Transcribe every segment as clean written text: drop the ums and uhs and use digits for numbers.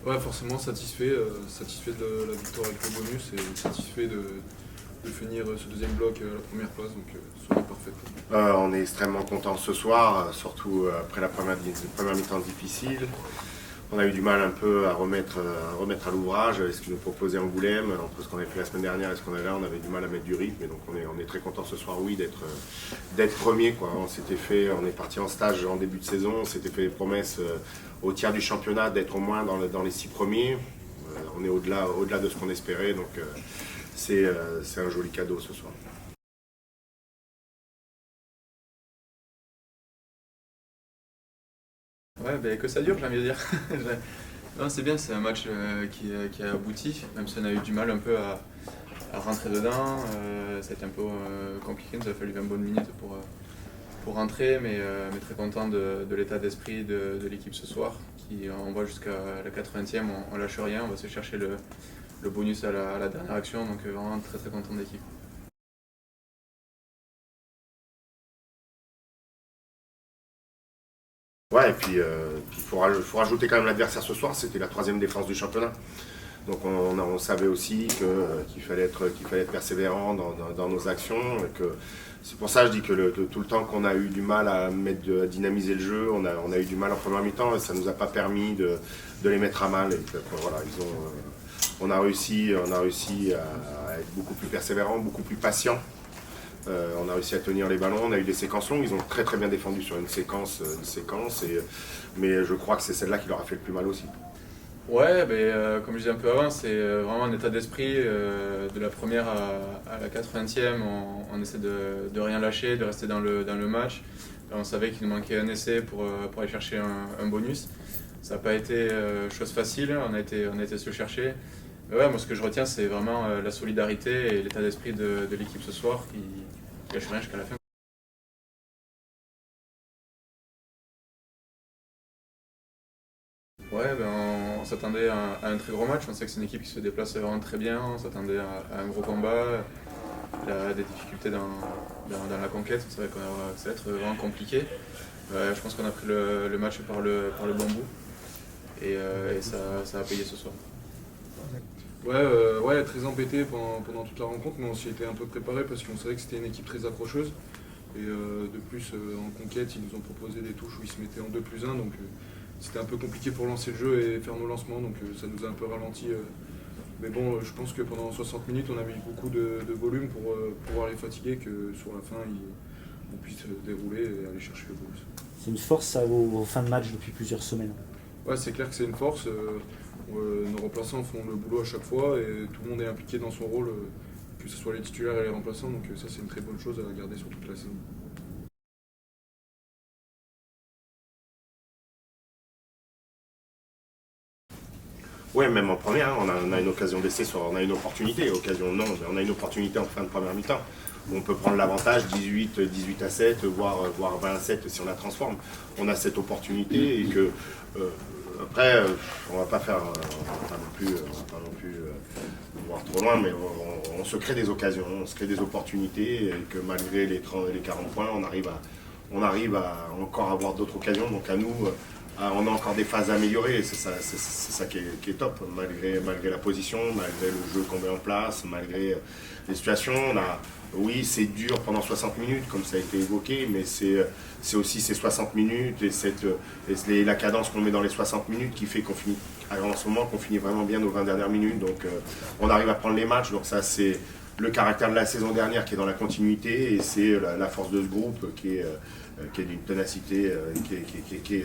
Ouais, forcément satisfait, satisfait de la victoire avec le bonus et satisfait de finir ce deuxième bloc à la première place, donc soirée parfaite. On est extrêmement content ce soir, surtout après la première mi-temps difficile. On a eu du mal un peu à remettre à l'ouvrage ce qu'ils nous proposait Angoulême. Entre ce qu'on avait fait la semaine dernière et ce qu'on avait là, on avait du mal à mettre du rythme. Et donc on est très content ce soir, oui, d'être premier, quoi. On est parti en stage en début de saison, on s'était fait les promesses au tiers du championnat d'être au moins dans les 6 premiers. On est au-delà de ce qu'on espérait, donc c'est un joli cadeau ce soir. Ouais, que ça dure, j'ai envie de dire. Non, c'est bien, c'est un match qui a abouti, même si on a eu du mal un peu à rentrer dedans. Ça a été un peu compliqué, il nous a fallu 20 bonnes minutes pour rentrer, mais très content de l'état d'esprit de l'équipe ce soir. On voit jusqu'à la 80e, on lâche rien, on va se chercher le bonus à la dernière action, donc vraiment très très content de l'équipe. Ouais, et puis il faut rajouter quand même l'adversaire ce soir, c'était la 3e défense du championnat. Donc on savait aussi qu'il fallait être persévérant dans nos actions. C'est pour ça que je dis que tout le temps qu'on a eu du mal à dynamiser le jeu, on a eu du mal en première mi-temps et ça ne nous a pas permis de les mettre à mal. Et puis, voilà, on a réussi à être beaucoup plus persévérant, beaucoup plus patient. On a réussi à tenir les ballons, on a eu des séquences longues, ils ont très très bien défendu sur une séquence mais je crois que c'est celle-là qui leur a fait le plus mal aussi. Ouais, comme je disais un peu avant, c'est vraiment un état d'esprit. De la première à la 80e, on essaie de rien lâcher, de rester dans le match. On savait qu'il nous manquait un essai pour aller chercher un bonus. Ça n'a pas été chose facile, on a été se le chercher. Mais ouais, moi ce que je retiens, c'est vraiment la solidarité et l'état d'esprit de l'équipe ce soir qui lâche rien jusqu'à la fin. Ouais, on s'attendait à un très gros match. On sait que c'est une équipe qui se déplace vraiment très bien. On s'attendait à un gros combat. Il y a des difficultés dans la conquête. On savait que ça allait être vraiment compliqué. Je pense qu'on a pris le match par le bon bout. Et ça a payé ce soir. Ouais, très embêté pendant toute la rencontre, mais on s'y était un peu préparé parce qu'on savait que c'était une équipe très accrocheuse. Et de plus, en conquête, ils nous ont proposé des touches où ils se mettaient en 2+1, donc c'était un peu compliqué pour lancer le jeu et faire nos lancements, donc ça nous a un peu ralenti. Mais bon, je pense que pendant 60 minutes, on a mis beaucoup de volume pour pouvoir les fatiguer, que sur la fin, on puisse dérouler et aller chercher le bonus. C'est une force ça, vos fins de match depuis plusieurs semaines. Ouais, c'est clair que c'est une force. Nos remplaçants font le boulot à chaque fois et tout le monde est impliqué dans son rôle, que ce soit les titulaires et les remplaçants, donc ça c'est une très bonne chose à garder sur toute la saison. Ouais, même en première, on a une occasion d'essai, on a une opportunité, occasion non, mais on a une opportunité en fin de première mi-temps. On peut prendre l'avantage 18-7, voire 20-7 si on la transforme. On a cette opportunité et que après, on va pas non plus voir trop loin, mais on se crée des occasions, on se crée des opportunités et que malgré les 40 points, on arrive à encore avoir d'autres occasions. Donc à nous, on a encore des phases à améliorer et c'est ça qui est top, malgré la position, malgré le jeu qu'on met en place, malgré les situations. Oui, c'est dur pendant 60 minutes, comme ça a été évoqué, mais c'est aussi ces 60 minutes et la cadence qu'on met dans les 60 minutes qui fait en ce moment, qu'on finit vraiment bien nos 20 dernières minutes. Donc on arrive à prendre les matchs, donc ça c'est le caractère de la saison dernière qui est dans la continuité et c'est la force de ce groupe qui est d'une ténacité, qui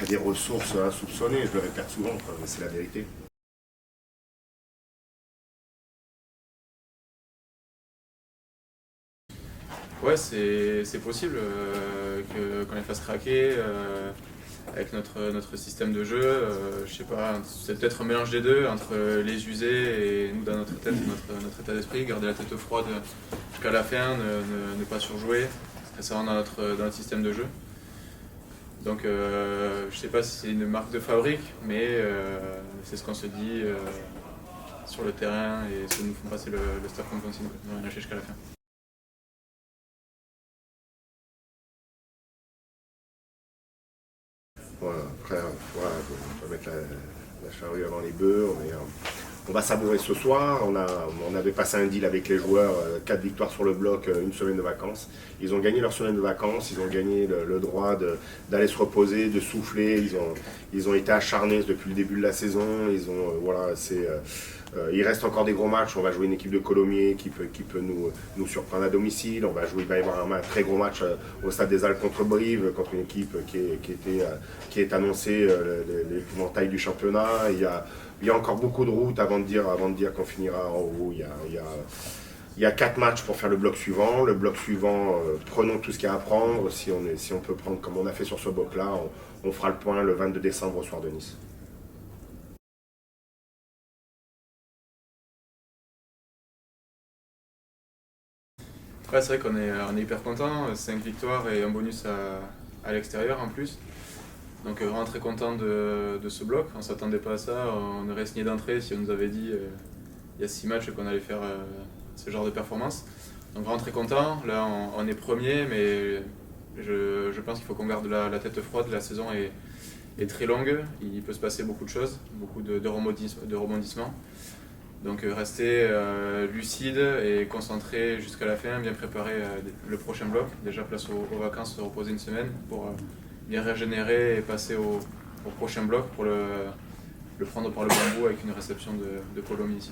a des ressources insoupçonnées, je le répète souvent, mais c'est la vérité. Ouais, c'est possible qu'on les fasse craquer avec notre système de jeu. Je sais pas, c'est peut-être un mélange des deux entre les user et nous dans notre tête, notre état d'esprit, garder la tête froide jusqu'à la fin, ne pas surjouer. Ça rentre dans notre système de jeu. Donc je sais pas si c'est une marque de fabrique, mais c'est ce qu'on se dit sur le terrain et ce que nous font passer le staff qu'on continue de lâcher jusqu'à la fin. Voilà, après, voilà, on peut mettre la charrue avant les bœufs. On va savourer ce soir. On avait passé un deal avec les joueurs, 4 victoires sur le bloc, une semaine de vacances. Ils ont gagné leur semaine de vacances, ils ont gagné le droit d'aller se reposer, de souffler. Ils ont été acharnés depuis le début de la saison. Il reste encore des gros matchs. On va jouer une équipe de Colomiers qui peut nous surprendre à domicile. Il va y avoir un très gros match au Stade des Halles contre Brive, contre une équipe qui est annoncée l'épouvantail du championnat. Il y a encore beaucoup de routes avant de dire qu'on finira en haut. Il y a 4 matchs pour faire le bloc suivant. Le bloc suivant, prenons tout ce qu'il y a à prendre. Si on peut prendre comme on a fait sur ce bloc-là, on fera le point le 22 décembre au soir de Nice. Ouais, c'est vrai qu'on est hyper content, 5 victoires et un bonus à l'extérieur en plus. Donc vraiment très content de ce bloc, on ne s'attendait pas à ça, on aurait signé d'entrée si on nous avait dit il y a 6 matchs qu'on allait faire ce genre de performance. Donc vraiment très content, là on est premier, mais je pense qu'il faut qu'on garde la tête froide, la saison est très longue, il peut se passer beaucoup de choses, beaucoup de rebondissements. Donc rester lucide et concentré jusqu'à la fin, bien préparer le prochain bloc. Déjà place aux vacances, se reposer une semaine pour bien régénérer et passer au prochain bloc pour le prendre par le bambou avec une réception de Colomiers ici.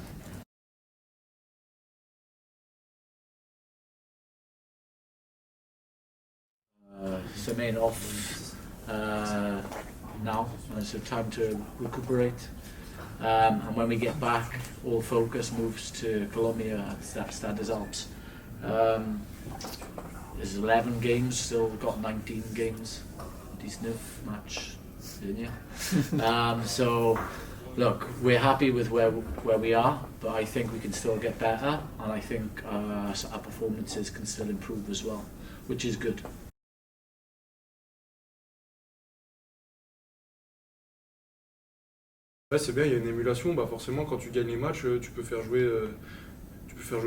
Semaine off now, so time to recuperate. And when we get back, all focus moves to Colombia at Stade des Alpes. There's 11 games, still got 19 games. 19 match, didn't you? So, look, we're happy with where we are, but I think we can still get better, and I think our performances can still improve as well, which is good. Ouais, c'est bien, il y a une émulation. Forcément, quand tu gagnes les matchs, tu peux faire jouer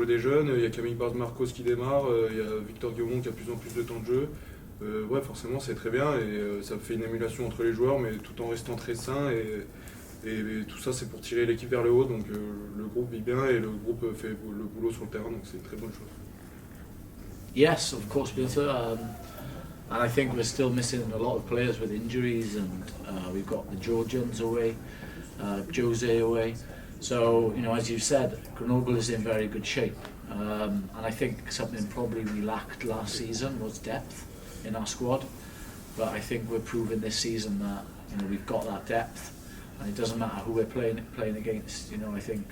des jeunes. Il y a Camille Barz-Marcos qui démarre, il y a Victor Guillaume qui a de plus en plus de temps de jeu. Ouais, forcément, c'est très bien et ça fait une émulation entre les joueurs, mais tout en restant très sain. Et tout ça, c'est pour tirer l'équipe vers le haut. Donc le groupe vit bien et le groupe fait le boulot sur le terrain, donc c'est une très bonne chose. Yes, of course, Peter. And I think we're still missing a lot of players with injuries, and we've got the Georgians away. Jose away. So, as you said, Grenoble is in very good shape. And I think something probably we lacked last season was depth in our squad. But I think we're proving this season that we've got that depth, and it doesn't matter who we're playing against. I think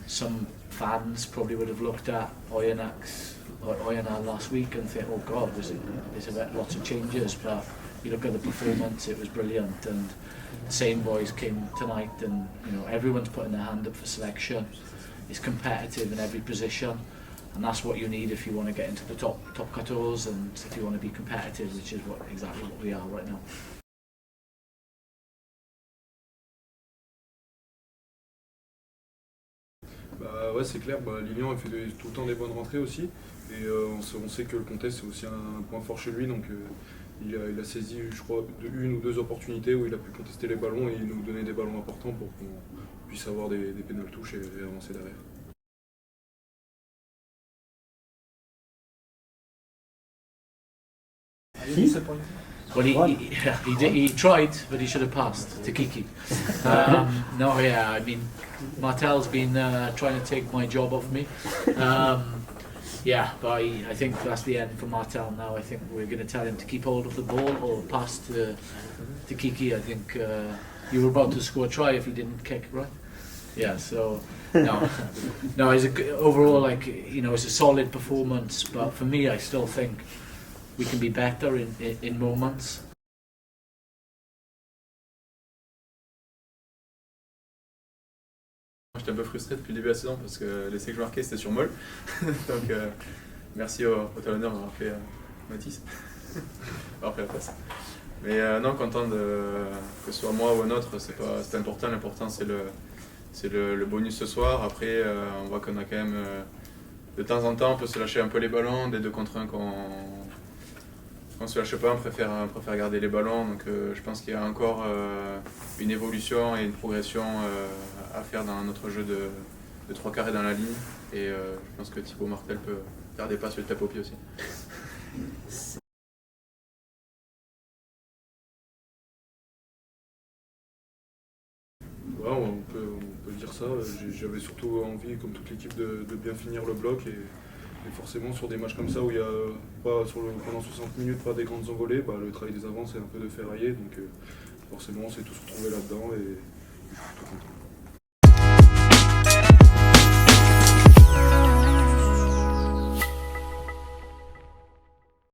some fans probably would have looked at Oyonnax last week and think, oh God, there's lots of changes. But you look at the performance, it was brilliant, and the same boys came tonight, and everyone's putting their hand up for selection. It's competitive in every position, and that's what you need if you want to get into the top 14, and if you want to be competitive, which is exactly what we are right now. Ouais, c'est clair, Lilian fait tout le temps des bonnes rentrées aussi, et on sait que le contest c'est aussi un point fort chez lui, donc il a saisi, je crois, une ou deux opportunités où il a pu contester les ballons et nous donner des ballons importants pour qu'on puisse avoir des pénales touches et avancer derrière. Well, he tried, but he should have passed to Kiki. I mean, Martel's been trying to take my job off me. But I think that's the end for Martel now. I think we're going to tell him to keep hold of the ball or pass to Kiki. I think you were about to score a try if he didn't kick, right? Yeah, so no, overall, it's a solid performance. But for me, I still think we can be better in moments. J'étais un peu frustré depuis le début de la saison parce que l'essai que je marquais c'était sur Moll. Donc merci au talonneur d'avoir fait Mathis. Avoir fait la passe. Mais non, content que ce soit moi ou un autre, c'est important. L'important c'est le bonus ce soir. Après on voit qu'on a quand même de temps en temps on peut se lâcher un peu les ballons, des 2 contre 1 On se lâche pas, on préfère garder les ballons. Donc je pense qu'il y a encore une évolution et une progression à faire dans notre jeu de 3 quarts et dans la ligne. Et je pense que Thibaut Martel peut faire des passes sur le tape au pied aussi. Ouais, on peut dire ça. J'avais surtout envie, comme toute l'équipe, de bien finir le bloc. Et forcément, sur des matchs comme ça où il y a pas pendant 60 minutes pas des grandes envolées, bah, le travail des avants c'est un peu de ferrailler. Donc forcément, on s'est tous retrouvés là-dedans et je suis tout content.